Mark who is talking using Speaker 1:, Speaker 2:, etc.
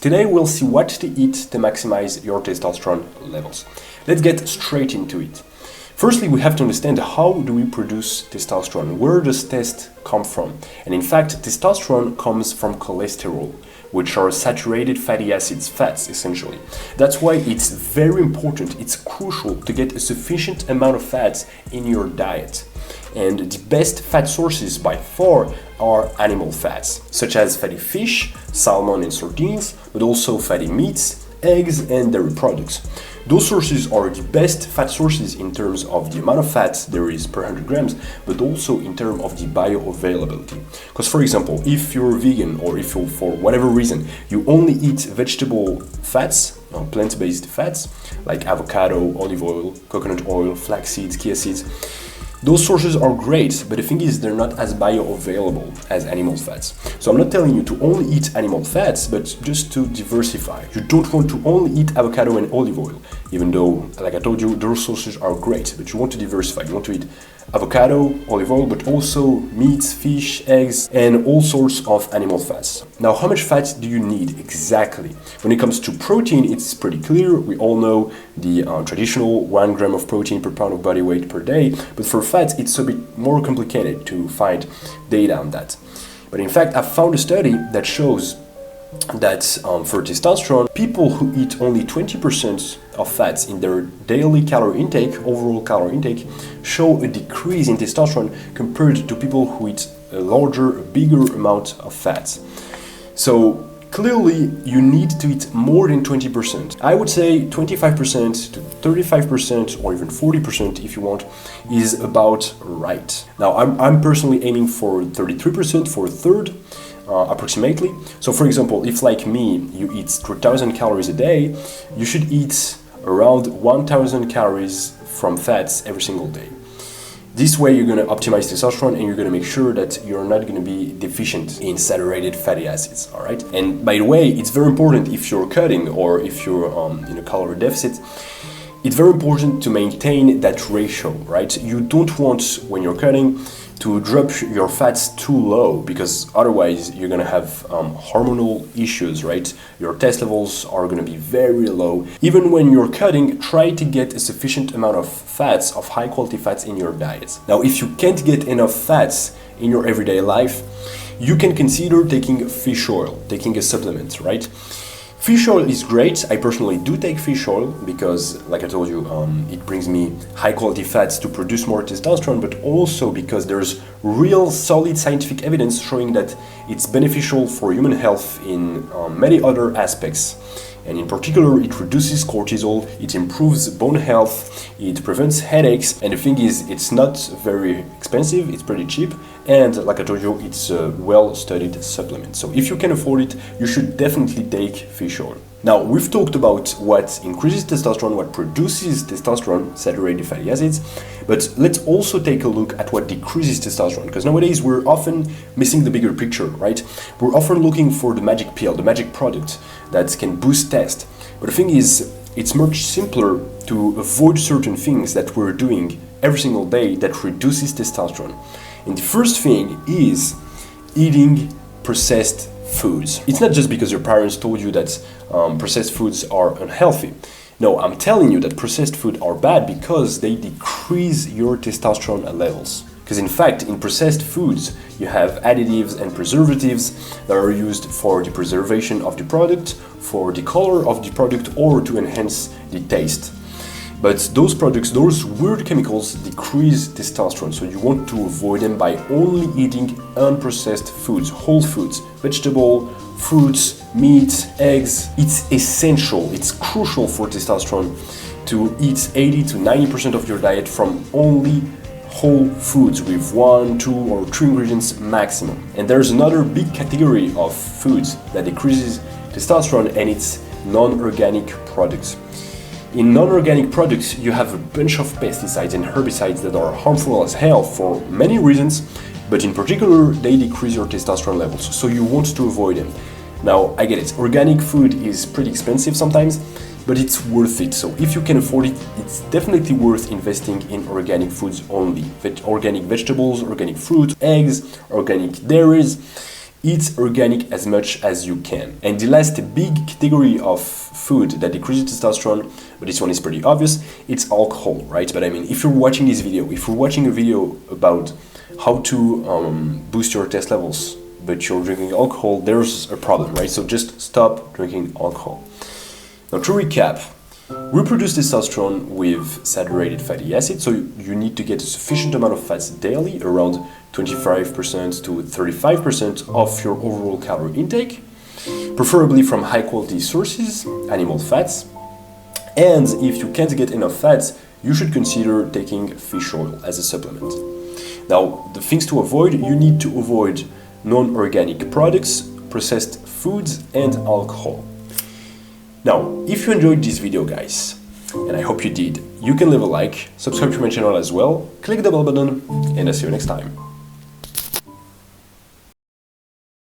Speaker 1: Today we'll see what to eat to maximize your testosterone levels. Let's get straight into it. Firstly, we have to understand how do we produce testosterone? Where does test come from? And in fact, testosterone comes from cholesterol, which are saturated fatty acids, fats essentially. That's why it's very important, it's crucial to get a sufficient amount of fats in your diet. And the best fat sources by far are animal fats, such as fatty fish, salmon and sardines, but also fatty meats, eggs and dairy products. Those sources are the best fat sources in terms of the amount of fat there is per 100 grams, but also in terms of the bioavailability. Because for example, if you're vegan or if you, for whatever reason, you only eat vegetable fats, plant-based fats, like avocado, olive oil, coconut oil, flax seeds, chia seeds, those sources are great, but the thing is they're not as bioavailable as animal fats. So I'm not telling you to only eat animal fats, but just to diversify. You don't want to only eat avocado and olive oil, even though, like I told you, those sources are great, but you want to diversify. You want to eat avocado, olive oil, but also meats, fish, eggs, and all sorts of animal fats. Now, how much fat do you need exactly? When it comes to protein, it's pretty clear. We all know the traditional 1 gram of protein per pound of body weight per day, but for fats, it's a bit more complicated to find data on that. But in fact, I found a study that shows that for testosterone, people who eat only 20% of fats in their daily calorie intake, overall calorie intake, show a decrease in testosterone compared to people who eat a larger, bigger amount of fats. So clearly, you need to eat more than 20%. I would say 25% to 35% or even 40% if you want is about right. Now, I'm personally aiming for 33% for a third. Approximately. So for example, if like me, you eat 3,000 calories a day, you should eat around 1,000 calories from fats every single day. This way you're going to optimize testosterone and you're going to make sure that you're not going to be deficient in saturated fatty acids, all right? And by the way, it's very important if you're cutting or if you're in a calorie deficit, it's very important to maintain that ratio, right? You don't want, when you're cutting, to drop your fats too low, because otherwise you're gonna have hormonal issues, right? Your test levels are gonna be very low. Even when you're cutting, try to get a sufficient amount of fats, of high quality fats in your diet. Now, if you can't get enough fats in your everyday life, you can consider taking fish oil, taking a supplement, right? Fish oil is great. I personally do take fish oil because, like I told you, it brings me high quality fats to produce more testosterone, but also because there's real solid scientific evidence showing that it's beneficial for human health in many other aspects. And in particular, it reduces cortisol, it improves bone health, it prevents headaches, and the thing is, it's not very expensive, it's pretty cheap, and like I told you, it's a well-studied supplement. So if you can afford it, you should definitely take fish oil. Now, we've talked about what increases testosterone, what produces testosterone, saturated fatty acids, but let's also take a look at what decreases testosterone, because nowadays we're often missing the bigger picture, right? We're often looking for the magic pill, the magic product that can boost test. But the thing is, it's much simpler to avoid certain things that we're doing every single day that reduces testosterone. And the first thing is eating processed foods. It's not just because your parents told you that processed foods are unhealthy. No, I'm telling you that processed foods are bad because they decrease your testosterone levels. Because in fact, in processed foods, you have additives and preservatives that are used for the preservation of the product, for the color of the product, or to enhance the taste. But those products, those weird chemicals decrease testosterone, so you want to avoid them by only eating unprocessed foods, whole foods, vegetable, fruits, meat, eggs. It's essential, it's crucial for testosterone to eat 80 to 90% of your diet from only whole foods with 1, 2, or 3 ingredients maximum. And there's another big category of foods that decreases testosterone, and it's non-organic products. In non-organic products, you have a bunch of pesticides and herbicides that are harmful as hell for many reasons, but in particular, they decrease your testosterone levels, so you want to avoid them. Now, I get it, organic food is pretty expensive sometimes, but it's worth it. So if you can afford it, it's definitely worth investing in organic foods only. Organic vegetables, organic fruit, eggs, organic dairies. Eat organic as much as you can. And the last big category of food that decreases testosterone, but this one is pretty obvious, it's alcohol, right? But I mean, if you're watching this video, if you're watching a video about how to boost your test levels, but you're drinking alcohol, there's a problem, right? So just stop drinking alcohol. Now to recap, we produce testosterone with saturated fatty acids, so you need to get a sufficient amount of fats daily, around 25% to 35% of your overall calorie intake, preferably from high quality sources, animal fats. And if you can't get enough fats, you should consider taking fish oil as a supplement. Now, the things to avoid, you need to avoid non-organic products, processed foods, and alcohol. Now, if you enjoyed this video, guys, and I hope you did, you can leave a like, subscribe to my channel as well, click the bell button, and I'll see you next time.